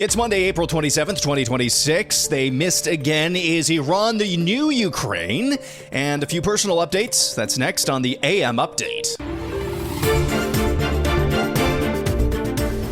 It's Monday, April 27th, 2026. They missed again. Is Iran the new Ukraine? And a few personal updates. That's next on the AM Update.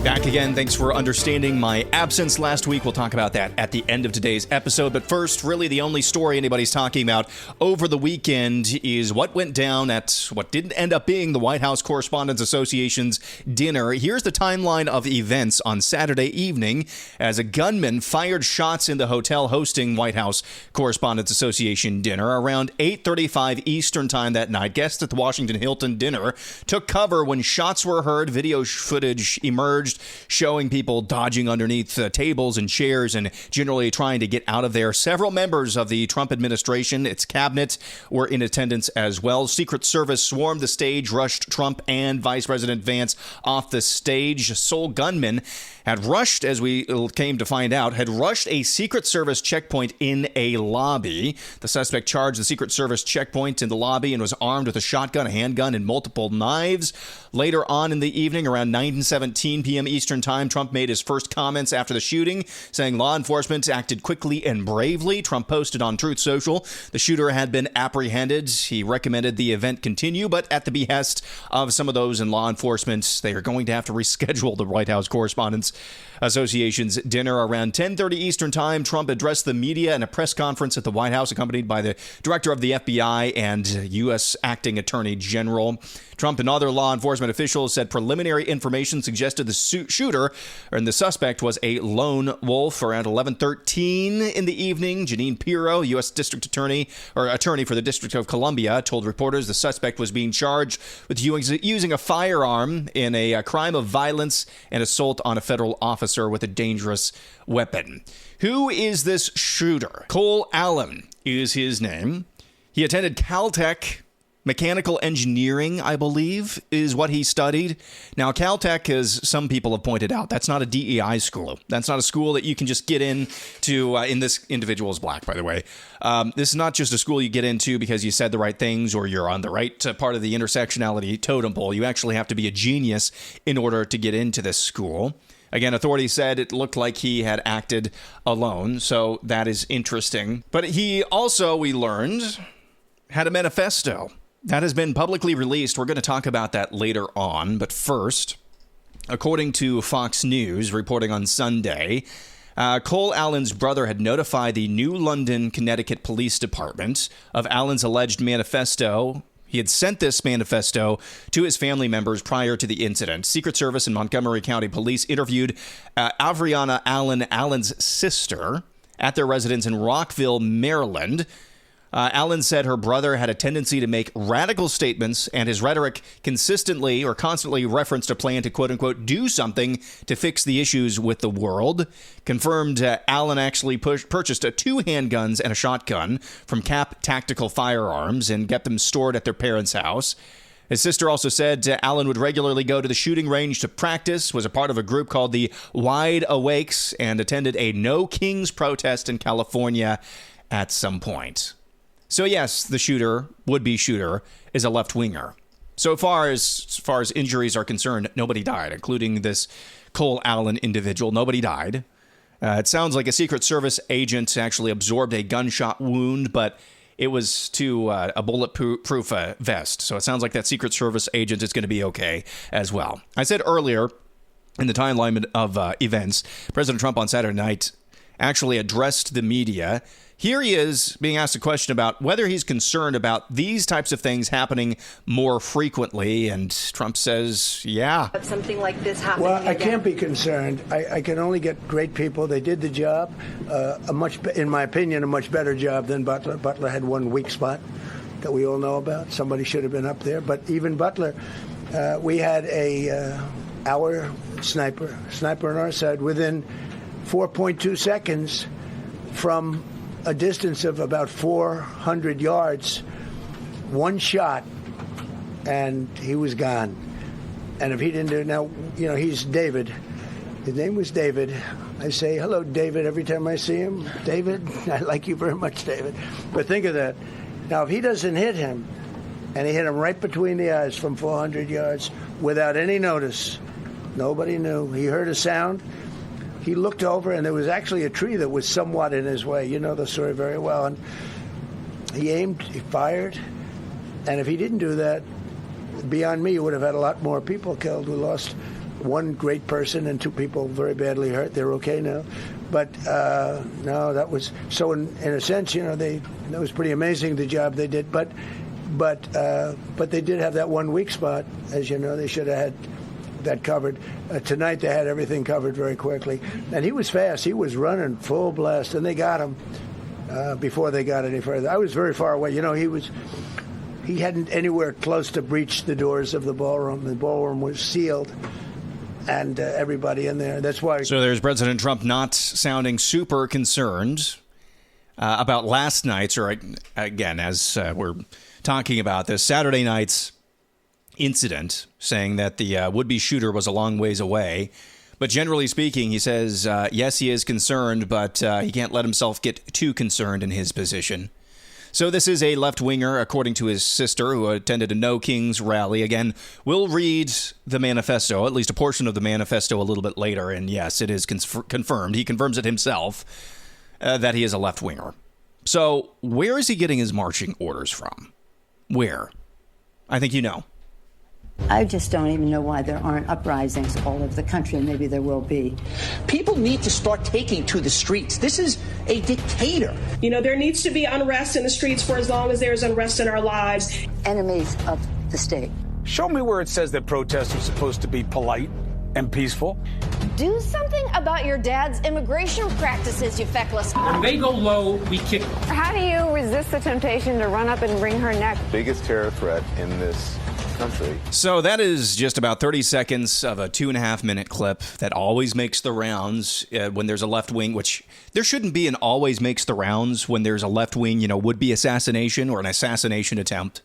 Back again. Thanks for understanding my absence last week. We'll talk about that at the end of today's episode. But first, really the only story anybody's talking about over the weekend is what went down at what didn't end up being the White House Correspondents Association's dinner. Here's the timeline of events on Saturday evening as a gunman fired shots in the hotel hosting White House Correspondents Association dinner. Around 8:35 Eastern time that night, guests at the Washington Hilton dinner took cover when shots were heard. Video footage emerged showing people dodging underneath tables and chairs and generally trying to get out of there. Several members of the Trump administration, its cabinet, were in attendance as well. Secret Service swarmed the stage, rushed Trump and Vice President Vance off the stage. Sole gunman had rushed, as we came to find out, had rushed a Secret Service checkpoint in a lobby. The suspect charged the Secret Service checkpoint in the lobby and was armed with a shotgun, a handgun, and multiple knives. Later on in the evening, around 9:17 p.m. Eastern Time, Trump made his first comments after the shooting, saying law enforcement acted quickly and bravely. Trump posted on Truth Social the shooter had been apprehended. He recommended the event continue, but at the behest of some of those in law enforcement, they are going to have to reschedule the White House Correspondents Association's dinner. Around 10:30 Eastern Time, Trump addressed the media in a press conference at the White House, accompanied by the director of the FBI and U.S. acting attorney general. Trump and other law enforcement officials said preliminary information suggested the shooter and the suspect was a lone wolf. Around 11:13 in the evening, Jeanine Pirro, U.S. District Attorney for the District of Columbia, told reporters the suspect was being charged with using a firearm in a crime of violence and assault on a federal officer with a dangerous weapon. Who is this shooter? Cole Allen is his name. He attended Caltech. Mechanical engineering, I believe, is what he studied. Now, Caltech, as some people have pointed out, that's not a DEI school. That's not a school that you can just get into, and this individual is black, by the way. This is not just a school you get into because you said the right things or you're on the right part of the intersectionality totem pole. You actually have to be a genius in order to get into this school. Again, authorities said it looked like he had acted alone, so that is interesting. But he also, we learned, had a manifesto that has been publicly released. We're going to talk about that later on. But first, according to Fox News reporting on Sunday, Cole Allen's brother had notified the New London, Connecticut Police Department of Allen's alleged manifesto. He had sent this manifesto to his family members prior to the incident. Secret Service and Montgomery County Police interviewed Avriana Allen, Allen's sister, at their residence in Rockville, Maryland. Allen said her brother had a tendency to make radical statements, and his rhetoric consistently or constantly referenced a plan to, quote-unquote, do something to fix the issues with the world. Confirmed Allen actually purchased 2 handguns and a shotgun from Cap Tactical Firearms and kept them stored at their parents' house. His sister also said Allen would regularly go to the shooting range to practice, was a part of a group called the Wide Awakes, and attended a No Kings protest in California at some point. So yes, the would-be shooter, is a left-winger. So far as injuries are concerned, nobody died, including this Cole Allen individual. Nobody died. It sounds like a Secret Service agent actually absorbed a gunshot wound, but it was to a bulletproof vest. So it sounds like that Secret Service agent is going to be okay as well. I said earlier in the timeline of events, President Trump on Saturday night actually addressed the media. Here he is being asked a question about whether he's concerned about these types of things happening more frequently, and Trump says, yeah. Something like this happening Well, I again. can't be concerned. I can only get great people. They did the job, in my opinion, a much better job than Butler. Butler had one weak spot that we all know about. Somebody should have been up there. But even Butler, we had our sniper on our side within 4.2 seconds from a distance of about 400 yards, one shot, and he was gone. And if he didn't do it now, he's David. His name was David. I say, hello, David, every time I see him. David, I like you very much, David. But think of that. Now, if he doesn't hit him, and he hit him right between the eyes from 400 yards without any notice, nobody knew. He heard a sound. he looked over, and there was actually a tree that was somewhat in his way. You know the story very well. And he aimed, he fired, and if he didn't do that, beyond me, you would have had a lot more people killed. We lost one great person and 2 people very badly hurt. They're okay now. But no, that was so. In a sense, you know, that was pretty amazing, the job they did. But they did have that 1 weak spot, as you know. They should have had that covered. Tonight they had everything covered very quickly, and he was fast. He was running full blast, and they got him before they got any further. I was very far away. You know, he hadn't anywhere close to breach the doors of the ballroom. The ballroom was sealed. And everybody in there. That's why. So there's President Trump not sounding super concerned about last night's, or again, as we're talking about this, Saturday night's incident, saying that the would-be shooter was a long ways away. But generally speaking, he says, yes, he is concerned, but he can't let himself get too concerned in his position. So this is a left-winger, according to his sister, who attended a No Kings rally. Again, we'll read the manifesto, at least a portion of the manifesto, a little bit later. And yes, it is confirmed. He confirms it himself that he is a left-winger. So where is he getting his marching orders from? Where? I think you know. I just don't even know why there aren't uprisings all over the country, and maybe there will be. People need to start taking to the streets. This is a dictator. You know, there needs to be unrest in the streets for as long as there's unrest in our lives. Enemies of the state. Show me where it says that protests are supposed to be polite and peaceful. Do something about your dad's immigration practices, you feckless. When they go low, we kick. How do you resist the temptation to run up and wring her neck? Biggest terror threat in this country. So that is just about 30 seconds of a 2.5-minute clip that always makes the rounds when there's a left wing, which there shouldn't be an always makes the rounds when there's a left wing, would-be assassination or an assassination attempt.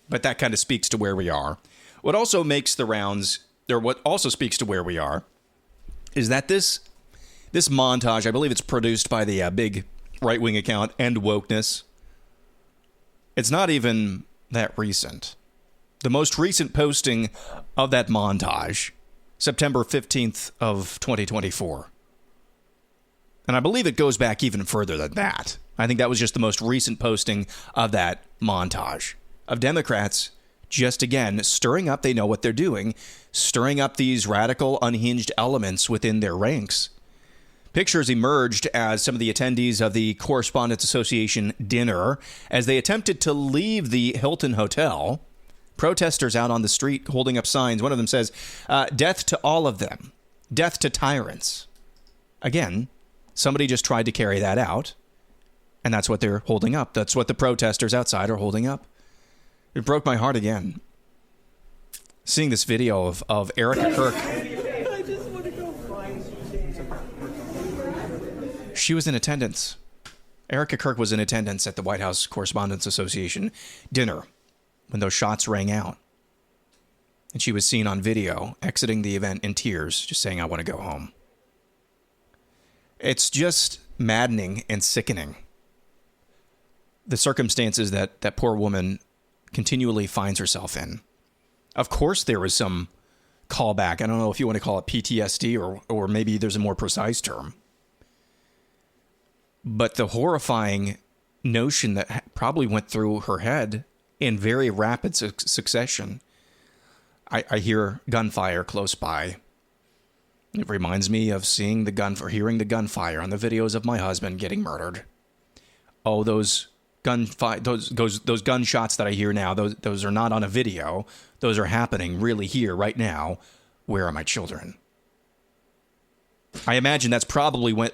But that kind of speaks to where we are. What also makes the rounds, or what also speaks to where we are, is that this montage, I believe it's produced by the big right-wing account, End Wokeness. It's not even that recent. The most recent posting of that montage, September 15th of 2024. And I believe it goes back even further than that. I think that was just the most recent posting of that montage of Democrats just, again, stirring up, they know what they're doing, stirring up these radical, unhinged elements within their ranks. Pictures emerged as some of the attendees of the Correspondents Association dinner, as they attempted to leave the Hilton hotel. Protesters out on the street holding up signs. One of them says, death to all of them. Death to tyrants. Again, somebody just tried to carry that out, and that's what they're holding up. That's what the protesters outside are holding up. It broke my heart again. Seeing this video of Erika Kirk. She was in attendance. Erika Kirk was in attendance at the White House Correspondents Association dinner when those shots rang out. And she was seen on video exiting the event in tears, just saying, I want to go home. It's just maddening and sickening. The circumstances that poor woman continually finds herself in. Of course, there was some callback. I don't know if you want to call it PTSD or maybe there's a more precise term. But the horrifying notion that probably went through her head in very rapid succession. I hear gunfire close by. It reminds me of seeing hearing the gunfire on the videos of my husband getting murdered. Oh, those gunshots that I hear now, those are not on a video. Those are happening really here, right now. Where are my children? I imagine that's probably went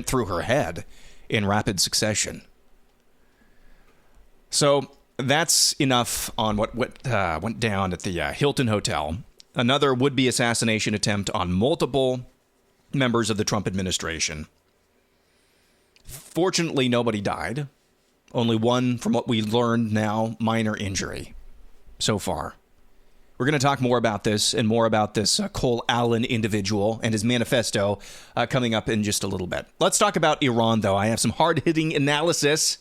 through her head in rapid succession. So that's enough on what went down at the Hilton Hotel. Another would-be assassination attempt on multiple members of the Trump administration. Fortunately, nobody died. Only one, from what we learned now, minor injury so far. We're going to talk more about this and more about this Cole Allen individual and his manifesto coming up in just a little bit. Let's talk about Iran, though. I have some hard-hitting analysis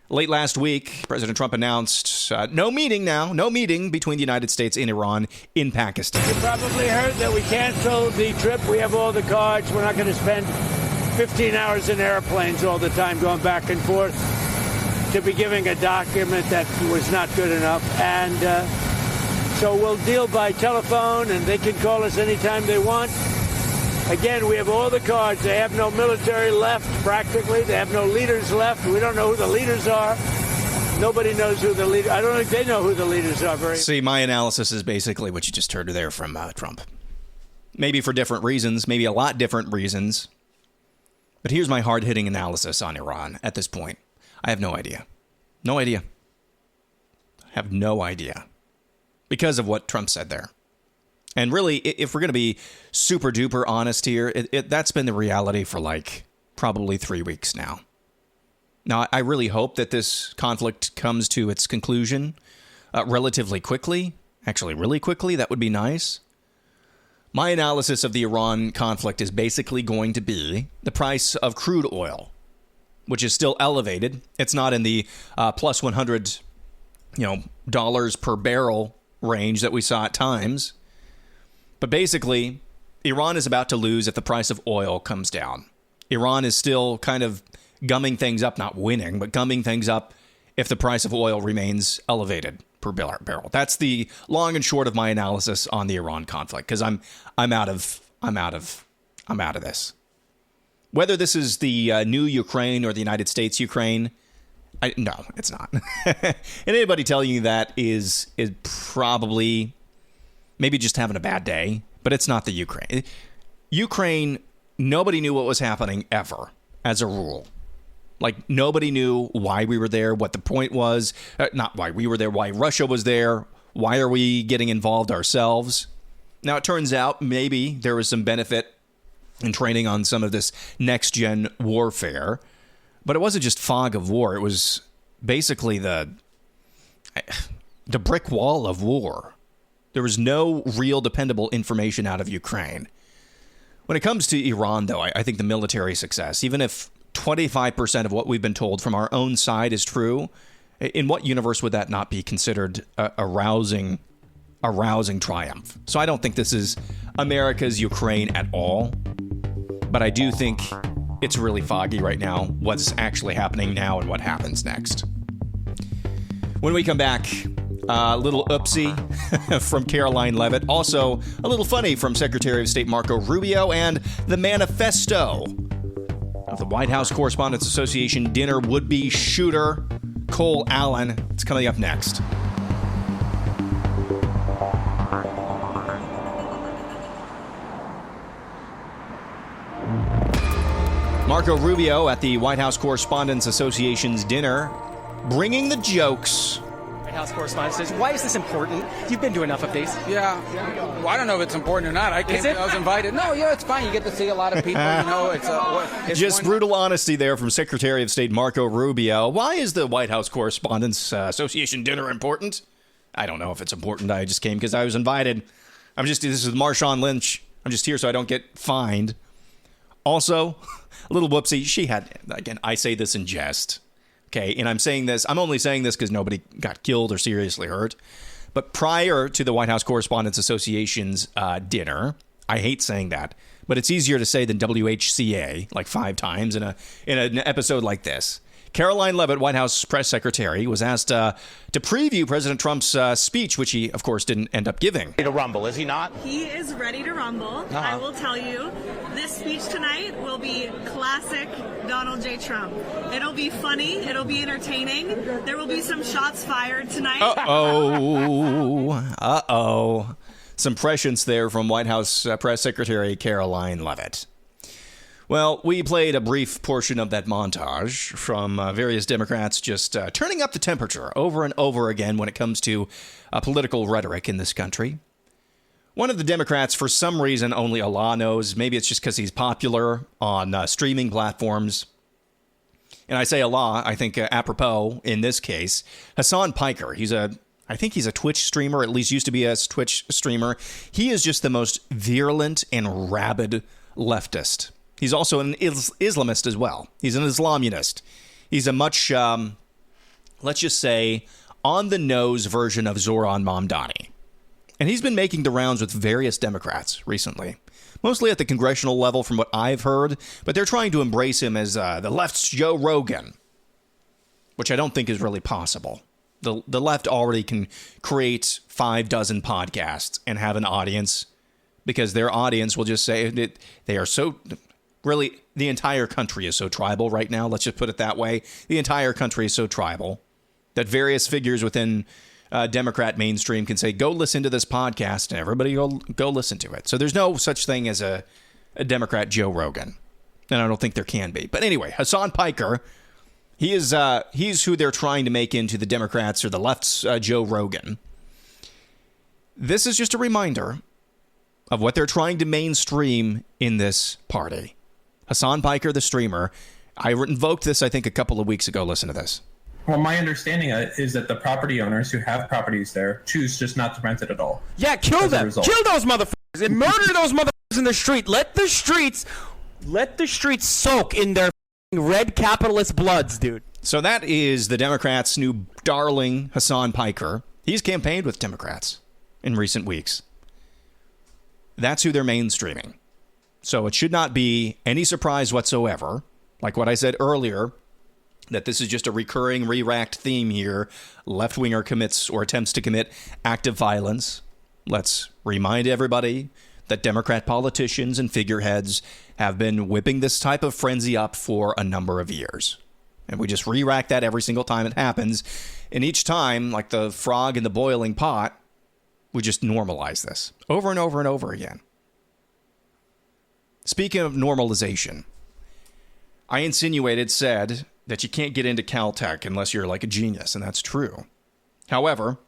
Late last week, President Trump announced no meeting between the United States and Iran in Pakistan. You probably heard that we canceled the trip. We have all the cards. We're not going to spend 15 hours in airplanes all the time going back and forth to be giving a document that was not good enough. And so we'll deal by telephone, and they can call us anytime they want. Again, we have all the cards. They have no military left, practically. They have no leaders left. We don't know who the leaders are. Nobody knows who the leaders are. I don't think they know who the leaders are. See, my analysis is basically what you just heard there from Trump. Maybe for different reasons, maybe a lot different reasons. But here's my hard-hitting analysis on Iran at this point. I have no idea. No idea. I have no idea. Because of what Trump said there. And really, if we're going to be super duper honest here, that's been the reality for probably 3 weeks now. Now, I really hope that this conflict comes to its conclusion relatively quickly. Actually, really quickly. That would be nice. My analysis of the Iran conflict is basically going to be the price of crude oil, which is still elevated. It's not in the plus $100, dollars per barrel range that we saw at times. But basically, Iran is about to lose if the price of oil comes down. Iran is still kind of gumming things up, not winning, but gumming things up if the price of oil remains elevated per barrel. That's the long and short of my analysis on the Iran conflict, because I'm out of this. Whether this is the new Ukraine or the United States Ukraine, no, it's not. And anybody telling you that is probably maybe just having a bad day, but it's not the Ukraine. Ukraine, nobody knew what was happening ever, as a rule. Nobody knew why we were there, what the point was. Not why we were there, why Russia was there. Why are we getting involved ourselves? Now, it turns out maybe there was some benefit in training on some of this next-gen warfare. But it wasn't just fog of war. It was basically the brick wall of war. There was no real dependable information out of Ukraine. When it comes to Iran, though, I think the military success, even if 25% of what we've been told from our own side is true, in what universe would that not be considered a rousing triumph? So I don't think this is America's Ukraine at all. But I do think it's really foggy right now, what's actually happening now and what happens next. When we come back, a little oopsie from Karoline Leavitt. Also, a little funny from Secretary of State Marco Rubio, and the manifesto of the White House Correspondents Association dinner would-be shooter, Cole Allen. It's coming up next. Marco Rubio at the White House Correspondents Association's dinner, bringing the jokes. White House Correspondents says, why is this important? You've been to enough of these. Yeah. Well, I don't know if it's important or not. I was invited. No, yeah, it's fine. You get to see a lot of people. It's just brutal honesty there from Secretary of State Marco Rubio. Why is the White House Correspondents Association dinner important? I don't know if it's important. I just came because I was invited. This is Marshawn Lynch. I'm just here so I don't get fined. Also, a little whoopsie. She had, again, I say this in jest. Okay, and I'm only saying this because nobody got killed or seriously hurt. But prior to the White House Correspondents Association's dinner, I hate saying that, but it's easier to say than WHCA, 5 times in an episode like this. Karoline Leavitt, White House press secretary, was asked to preview President Trump's speech, which he, of course, didn't end up giving. Ready to rumble, is he not? He is ready to rumble. I will tell you, this speech tonight will be classic Donald J. Trump. It'll be funny. It'll be entertaining. There will be some shots fired tonight. Uh-oh. Some prescience there from White House press secretary Karoline Leavitt. Well, we played a brief portion of that montage from various Democrats just turning up the temperature over and over again when it comes to political rhetoric in this country. One of the Democrats, for some reason only Allah knows, maybe it's just because he's popular on streaming platforms. And I say Allah, I think apropos in this case, Hasan Piker. I think he's a Twitch streamer, at least used to be a Twitch streamer. He is just the most virulent and rabid leftist. He's also an Islamist as well. He's an Islamunist. He's a much let's just say, on-the-nose version of Zoran Mamdani. And he's been making the rounds with various Democrats recently, mostly at the congressional level from what I've heard, but they're trying to embrace him as the left's Joe Rogan, which I don't think is really possible. The left already can create 6 podcasts and have an audience, because their audience will just say that they are so... Really, the entire country is so tribal right now. Let's just put it that way. The entire country is so tribal that various figures within Democrat mainstream can say, go listen to this podcast, and everybody go listen to it. So there's no such thing as a Democrat Joe Rogan. And I don't think there can be. But anyway, Hasan Piker, he's who they're trying to make into the Democrats or the left's Joe Rogan. This is just a reminder of what they're trying to mainstream in this party. Hasan Piker, the streamer, I invoked this, I think, a couple of weeks ago. Listen to this. Well, my understanding is that the property owners who have properties there choose just not to rent it at all. Yeah, kill them. Kill those motherfuckers and murder those motherfuckers in the street. Let the streets soak in their red capitalist bloods, dude. So that is the Democrats' new darling, Hasan Piker. He's campaigned with Democrats in recent weeks. That's who they're mainstreaming. So it should not be any surprise whatsoever, like what I said earlier, that this is just a recurring, re-racked theme here. Left-winger commits or attempts to commit active violence. Let's remind everybody that Democrat politicians and figureheads have been whipping this type of frenzy up for a number of years. And we just re-rack that every single time it happens. And each time, like the frog in the boiling pot, we just normalize this over and over and over again. Speaking of normalization, I said that you can't get into Caltech unless you're like a genius, and that's true. However,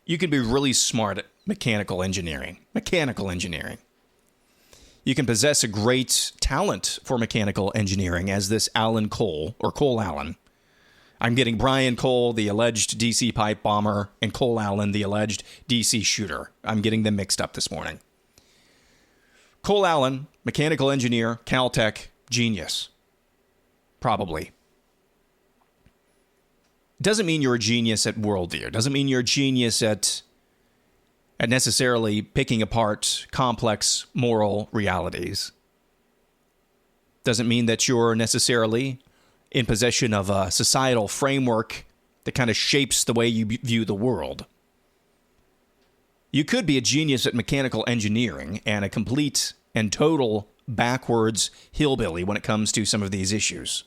you can be really smart at mechanical engineering. You can possess a great talent for mechanical engineering, as this Alan Cole, or Cole Allen. I'm getting Brian Cole, the alleged DC pipe bomber, and Cole Allen, the alleged DC shooter. I'm getting them mixed up this morning. Cole Allen, mechanical engineer, Caltech, genius. Probably. Doesn't mean you're a genius at worldview. Doesn't mean you're a genius at necessarily picking apart complex moral realities. Doesn't mean that you're necessarily in possession of a societal framework that kind of shapes the way you view the world. You could be a genius at mechanical engineering and a complete and total backwards hillbilly when it comes to some of these issues.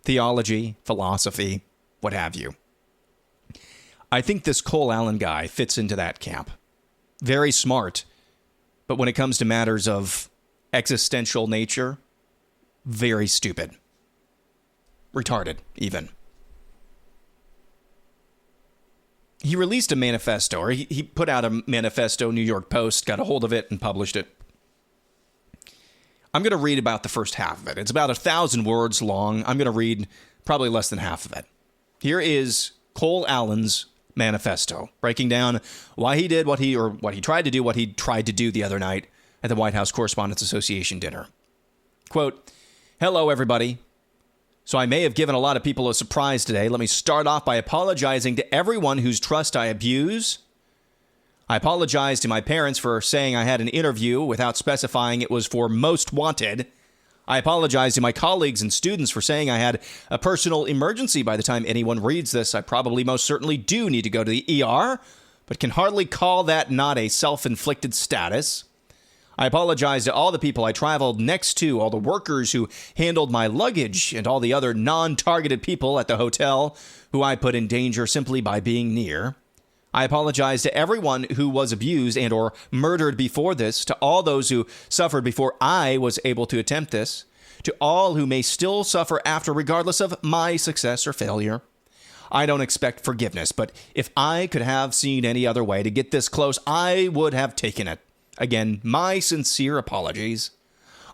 Theology, philosophy, what have you. I think this Cole Allen guy fits into that camp. Very smart, but when it comes to matters of existential nature, very stupid. Retarded, even. He released a manifesto, or he put out a manifesto. New York Post got a hold of it and published it. I'm going to read about the first half of it. It's about 1,000 words long. I'm going to read probably less than half of it. Here is Cole Allen's manifesto, breaking down why he did what he tried to do the other night at the White House Correspondents Association dinner. Quote, "Hello, everybody. So I may have given a lot of people a surprise today. Let me start off by apologizing to everyone whose trust I abuse. I apologize to my parents for saying I had an interview without specifying it was for Most Wanted. I apologize to my colleagues and students for saying I had a personal emergency. By the time anyone reads this, I probably most certainly do need to go to the ER, but can hardly call that not a self-inflicted status. I apologize to all the people I traveled next to, all the workers who handled my luggage, and all the other non-targeted people at the hotel who I put in danger simply by being near. I apologize to everyone who was abused and or murdered before this, to all those who suffered before I was able to attempt this, to all who may still suffer after, regardless of my success or failure. I don't expect forgiveness, but if I could have seen any other way to get this close, I would have taken it. Again, my sincere apologies.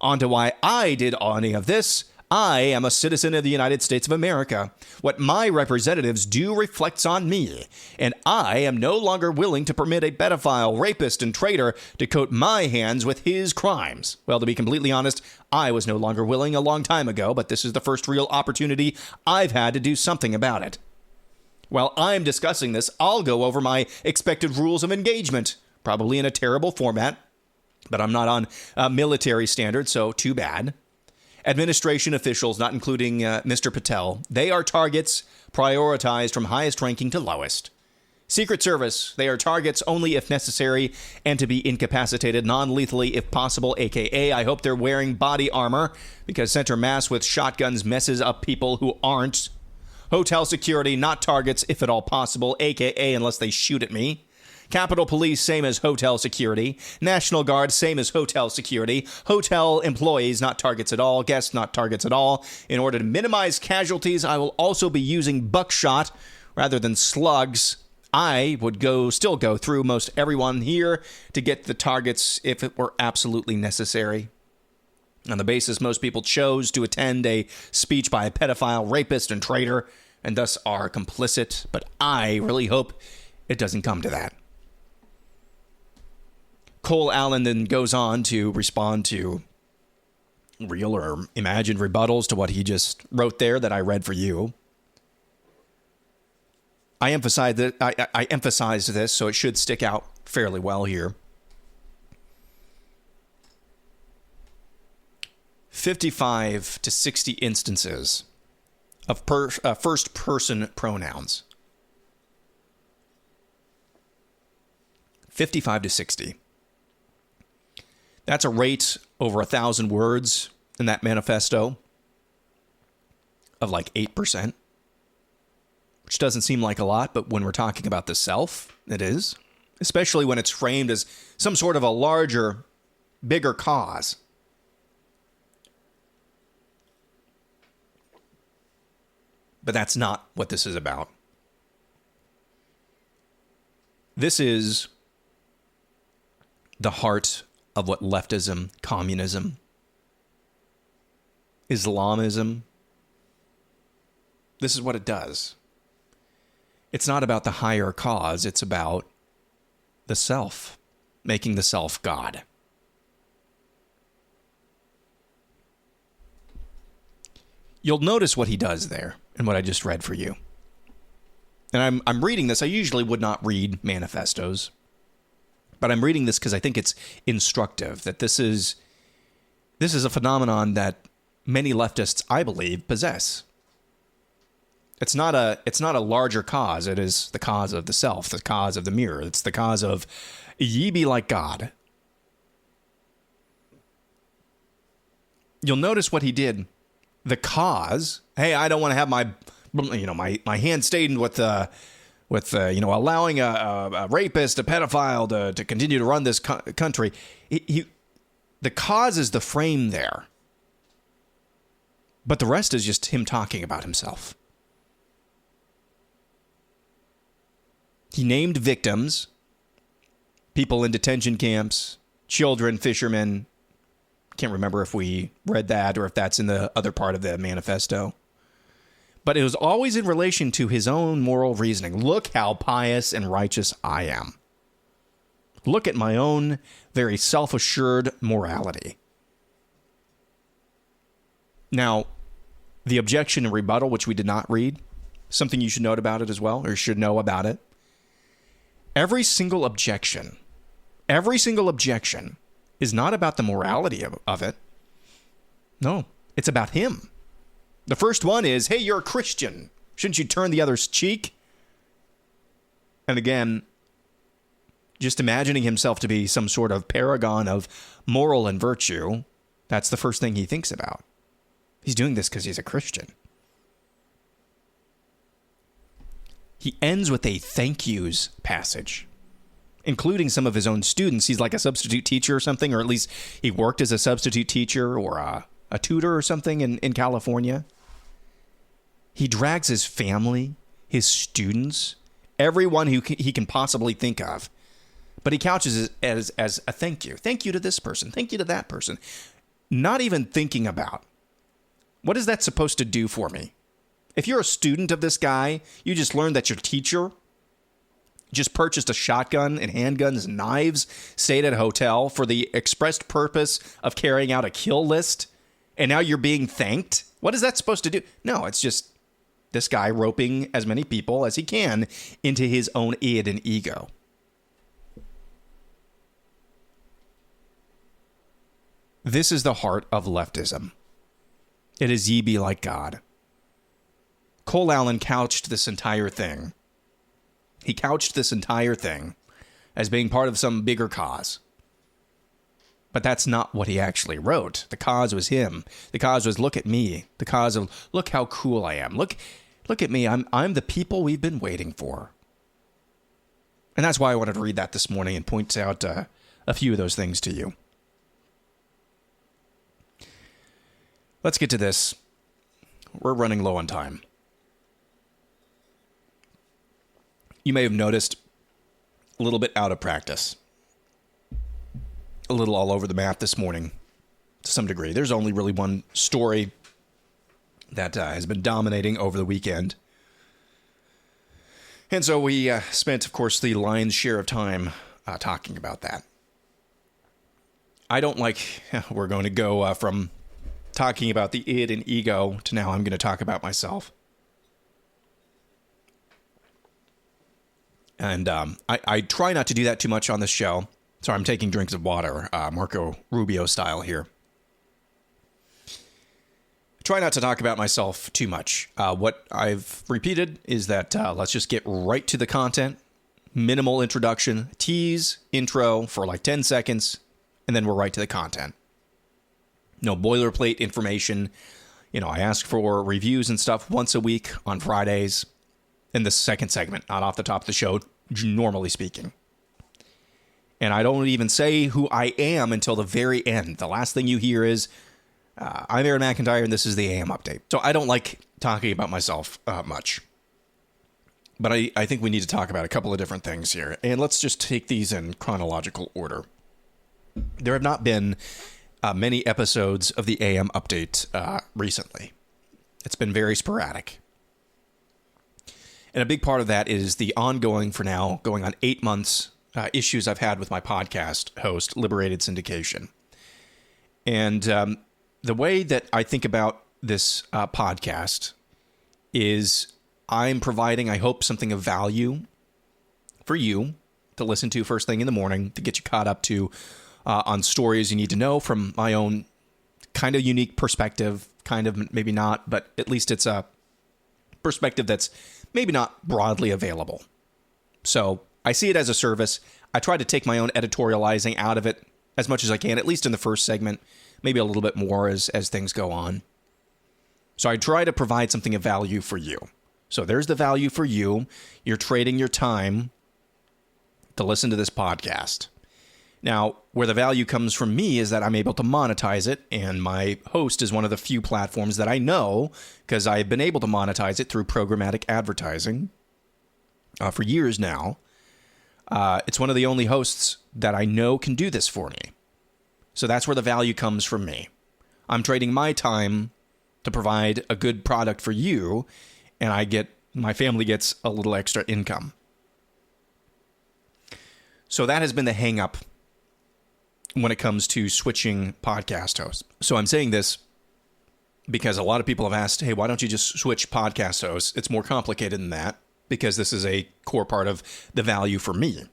On to why I did any of this, I am a citizen of the United States of America. What my representatives do reflects on me, and I am no longer willing to permit a pedophile, rapist, and traitor to coat my hands with his crimes. Well, to be completely honest, I was no longer willing a long time ago, but this is the first real opportunity I've had to do something about it. While I'm discussing this, I'll go over my expected rules of engagement, probably in a terrible format, but I'm not on military standards, so too bad. Administration officials, not including Mr. Patel, they are targets prioritized from highest ranking to lowest. Secret Service, they are targets only if necessary and to be incapacitated non-lethally if possible, aka I hope they're wearing body armor because center mass with shotguns messes up people who aren't. Hotel security, not targets if at all possible, aka unless they shoot at me. Capitol Police, same as hotel security. National Guard, same as hotel security. Hotel employees, not targets at all. Guests, not targets at all. In order to minimize casualties, I will also be using buckshot rather than slugs. I would still go through most everyone here to get the targets if it were absolutely necessary. On the basis most people chose to attend a speech by a pedophile, rapist, and traitor, and thus are complicit, but I really hope it doesn't come to that. Cole Allen then goes on to respond to real or imagined rebuttals to what he just wrote there that I read for you. I emphasized this, so it should stick out fairly well here. 55 to 60 instances of first-person pronouns. 55 to 60. That's a rate over 1,000 words in that manifesto of like 8%, which doesn't seem like a lot, but when we're talking about the self, it is, especially when it's framed as some sort of a larger, bigger cause. But that's not what this is about. This is the heart of what leftism, communism, Islamism, this is what it does. It's not about the higher cause, it's about the self, making the self God. You'll notice what he does there and what I just read for you. And I'm reading this. I usually would not read manifestos, but I'm reading this because I think it's instructive that this is a phenomenon that many leftists, I believe, possess. It's not a larger cause. It is the cause of the self, the cause of the mirror. It's the cause of ye be like God. You'll notice what he did. The cause, hey, I don't want to have my hand stained with allowing a rapist, a pedophile to continue to run this country. The cause is the frame there. But the rest is just him talking about himself. He named victims, people in detention camps, children, fishermen. Can't remember if we read that or if that's in the other part of the manifesto. But it was always in relation to his own moral reasoning. Look how pious and righteous I am. Look at my own very self-assured morality. Now, the objection and rebuttal, which we did not read, something you should note about it as well, or should know about it. Every single objection is not about the morality of it. No, it's about him. The first one is, hey, you're a Christian. Shouldn't you turn the other's cheek? And again, just imagining himself to be some sort of paragon of moral and virtue, that's the first thing he thinks about. He's doing this because he's a Christian. He ends with a thank yous passage, including some of his own students. He's like a substitute teacher or something, or at least he worked as a substitute teacher or a tutor or something in California. He drags his family, his students, everyone who he can possibly think of. But he couches it as a thank you. Thank you to this person. Thank you to that person. Not even thinking about What is that supposed to do for me? If you're a student of this guy, you just learned that your teacher just purchased a shotgun and handguns and knives, stayed at a hotel for the expressed purpose of carrying out a kill list, and now you're being thanked? What is that supposed to do? No, it's just this guy roping as many people as he can into his own id and ego. This is the heart of leftism. It is ye be like God. Cole Allen couched this entire thing. He couched this entire thing as being part of some bigger cause. But that's not what he actually wrote. The cause was him. The cause was, look at me. The cause of, look how cool I am. Look at me. I'm the people we've been waiting for. And that's why I wanted to read that this morning and point out a few of those things to you. Let's get to this. We're running low on time. You may have noticed a little bit out of practice. A little all over the map this morning, to some degree. There's only really one story that has been dominating over the weekend. And so we spent, of course, the lion's share of time talking about that. I don't like, we're going to go from talking about the id and ego to now I'm going to talk about myself. And I try not to do that too much on this show. Sorry, I'm taking drinks of water, Marco Rubio style here. Try not to talk about myself too much. What I've repeated is that let's just get right to the content. Minimal introduction, tease, intro for like 10 seconds, and then we're right to the content. No boilerplate information. You know, I ask for reviews and stuff once a week on Fridays in the second segment, not off the top of the show, normally speaking. And I don't even say who I am until the very end. The last thing you hear is, I'm Aaron McIntire, and this is the AM Update. So I don't like talking about myself much. But I think we need to talk about a couple of different things here. And let's just take these in chronological order. There have not been many episodes of the AM Update recently. It's been very sporadic. And a big part of that is the ongoing, for now, going on 8 months, issues I've had with my podcast host, Liberated Syndication. And the way that I think about this podcast is I'm providing, I hope, something of value for you to listen to first thing in the morning, to get you caught up to on stories you need to know from my own kind of unique perspective, kind of maybe not, but at least it's a perspective that's maybe not broadly available. So I see it as a service. I try to take my own editorializing out of it as much as I can, at least in the first segment, maybe a little bit more as things go on. So I try to provide something of value for you. So there's the value for you. You're trading your time to listen to this podcast. Now, where the value comes from me is that I'm able to monetize it, and my host is one of the few platforms that I know, because I've been able to monetize it through programmatic advertising for years now. It's one of the only hosts that I know can do this for me. So that's where the value comes from me. I'm trading my time to provide a good product for you, and my family gets a little extra income. So that has been the hang up when it comes to switching podcast hosts. So I'm saying this because a lot of people have asked, hey, why don't you just switch podcast hosts? It's more complicated than that, because this is a core part of the value for me.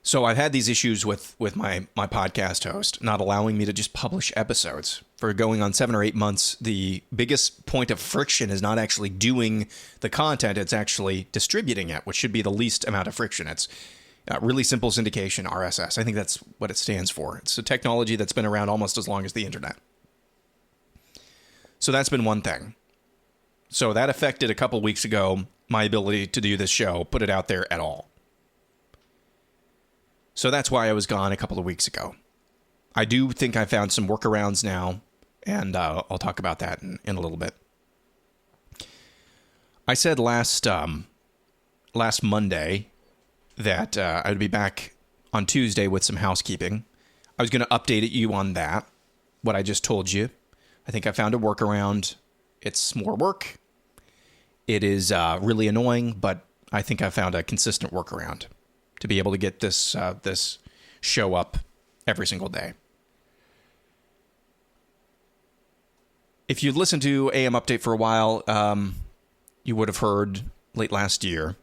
So I've had these issues with my podcast host not allowing me to just publish episodes. For going on 7 or 8 months, the biggest point of friction is not actually doing the content, it's actually distributing it, which should be the least amount of friction. It's really simple syndication, RSS. I think that's what it stands for. It's a technology that's been around almost as long as the internet. So that's been one thing. So that affected a couple weeks ago my ability to do this show, put it out there at all. So that's why I was gone a couple of weeks ago. I do think I found some workarounds now, and I'll talk about that in a little bit. I said last Monday that I would be back on Tuesday with some housekeeping. I was going to update you on that, what I just told you. I think I found a workaround. It's more work. It is really annoying, but I think I found a consistent workaround to be able to get this show up every single day. If you've listened to AM Update for a while, you would have heard late last year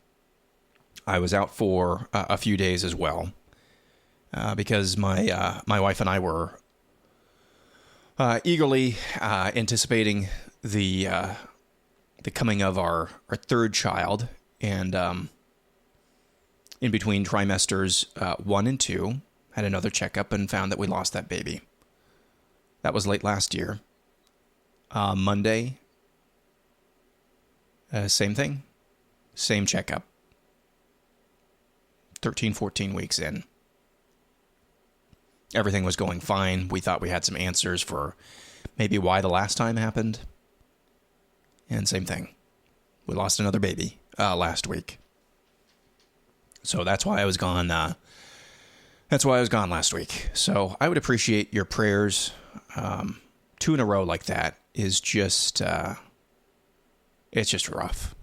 I was out for a few days as well because my wife and I were eagerly anticipating the coming of our third child, and in between trimesters 1 and 2, had another checkup and found that we lost that baby. That was late last year. Monday, same thing, same checkup. 13, 14 weeks in. Everything was going fine. We thought we had some answers for maybe why the last time happened. And same thing. We lost another baby last week. So that's why I was gone. That's why I was gone last week. So I would appreciate your prayers. 2 in a row like that is just, it's just rough.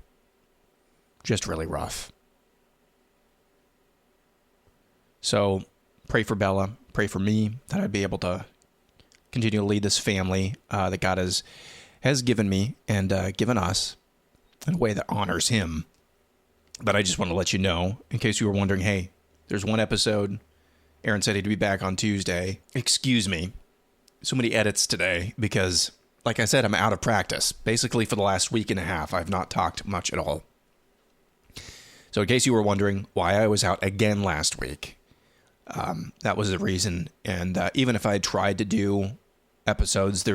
Just really rough. So pray for Bella. Pray for me that I'd be able to continue to lead this family that God has given me and given us in a way that honors him. But I just want to let you know, in case you were wondering, hey, there's one episode. Aaron said he'd be back on Tuesday. Excuse me. So many edits today because, like I said, I'm out of practice. Basically, for the last week and a half, I've not talked much at all. So in case you were wondering why I was out again last week, that was the reason. And even if I had tried to do episodes,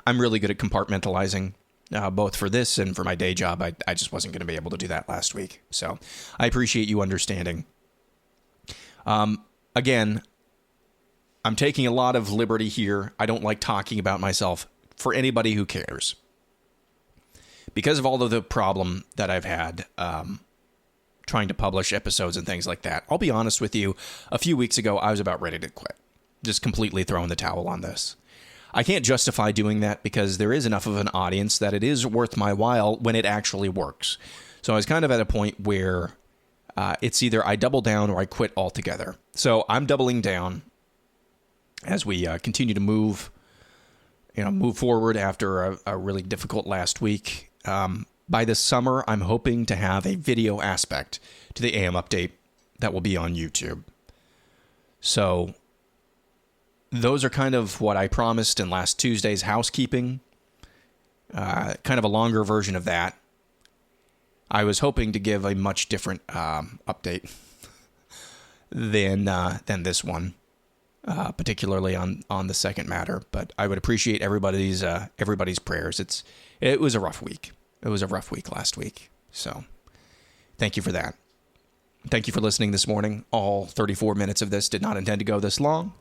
I'm really good at compartmentalizing, both for this and for my day job. I just wasn't going to be able to do that last week. So I appreciate you understanding. Again, I'm taking a lot of liberty here. I don't like talking about myself for anybody who cares. Because of all of the problem that I've had, trying to publish episodes and things like that. I'll be honest with you, a few weeks ago, I was about ready to quit. Just completely throwing the towel on this. I can't justify doing that because there is enough of an audience that it is worth my while when it actually works. So I was kind of at a point where it's either I double down or I quit altogether. So I'm doubling down as we continue to move forward after a really difficult last week. By this summer, I'm hoping to have a video aspect to the AM Update that will be on YouTube. So those are kind of what I promised in last Tuesday's housekeeping. Kind of a longer version of that. I was hoping to give a much different update than this one, particularly on the second matter. But I would appreciate everybody's prayers. It was a rough week. It was a rough week last week. So thank you for that. Thank you for listening this morning. All 34 minutes of this did not intend to go this long.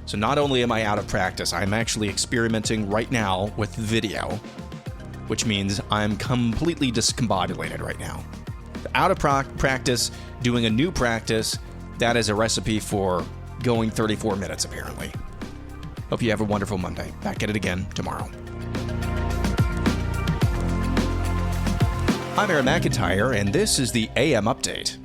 So not only am I out of practice, I'm actually experimenting right now with video, which means I'm completely discombobulated right now. Out of practice, doing a new practice, that is a recipe for going 34 minutes, apparently. Hope you have a wonderful Monday. Back at it again tomorrow. I'm Aaron McIntire, and this is the AM Update.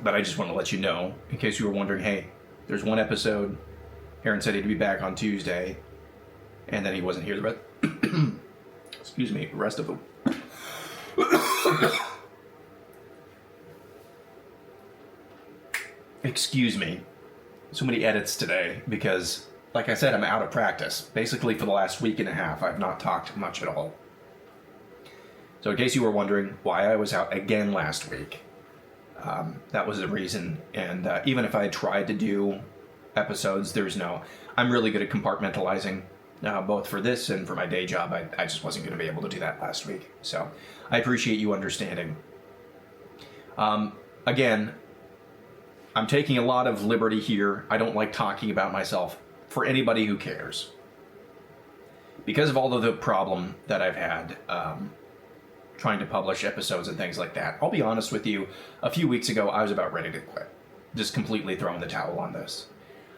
But I just want to let you know, in case you were wondering, hey, there's one episode. Aaron said he'd be back on Tuesday, and then he wasn't here the rest. Excuse me, the rest of them. Excuse me. So many edits today because, like I said, I'm out of practice. Basically, for the last week and a half, I've not talked much at all. So in case you were wondering why I was out again last week, that was the reason. And even if I had tried to do episodes, I'm really good at compartmentalizing, both for this and for my day job. I just wasn't going to be able to do that last week. So I appreciate you understanding. Again, I'm taking a lot of liberty here. I don't like talking about myself for anybody who cares. Because of all of the problem that I've had trying to publish episodes and things like that, I'll be honest with you, a few weeks ago I was about ready to quit. Just completely throwing the towel on this.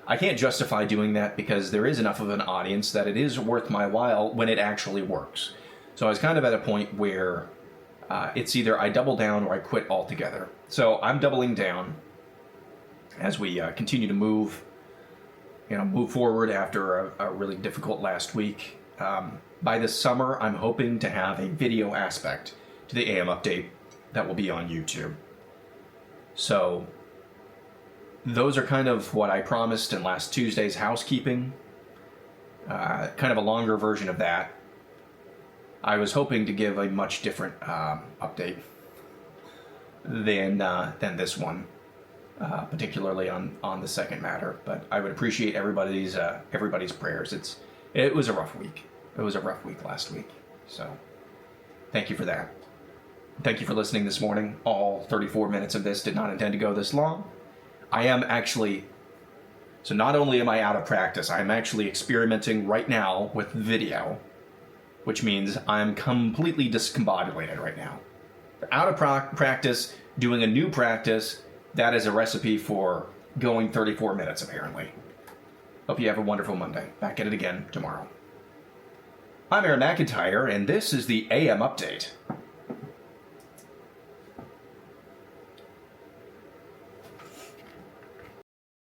I can't justify doing that because there is enough of an audience that it is worth my while when it actually works. So I was kind of at a point where it's either I double down or I quit altogether. So I'm doubling down as we continue to move forward after a really difficult last week. By this summer, I'm hoping to have a video aspect to the AM update that will be on YouTube. So those are kind of what I promised in last Tuesday's housekeeping. Kind of a longer version of that. I was hoping to give a much different update than this one. Particularly on the second matter, but I would appreciate everybody's prayers. It was a rough week. It was a rough week last week, so thank you for that. Thank you for listening this morning. All 34 minutes of this did not intend to go this long. So not only am I out of practice, I'm actually experimenting right now with video, which means I'm completely discombobulated right now. Out of practice, doing a new practice. That is a recipe for going 34 minutes, apparently. Hope you have a wonderful Monday. Back at it again tomorrow. I'm Aaron McIntire, and this is the AM Update.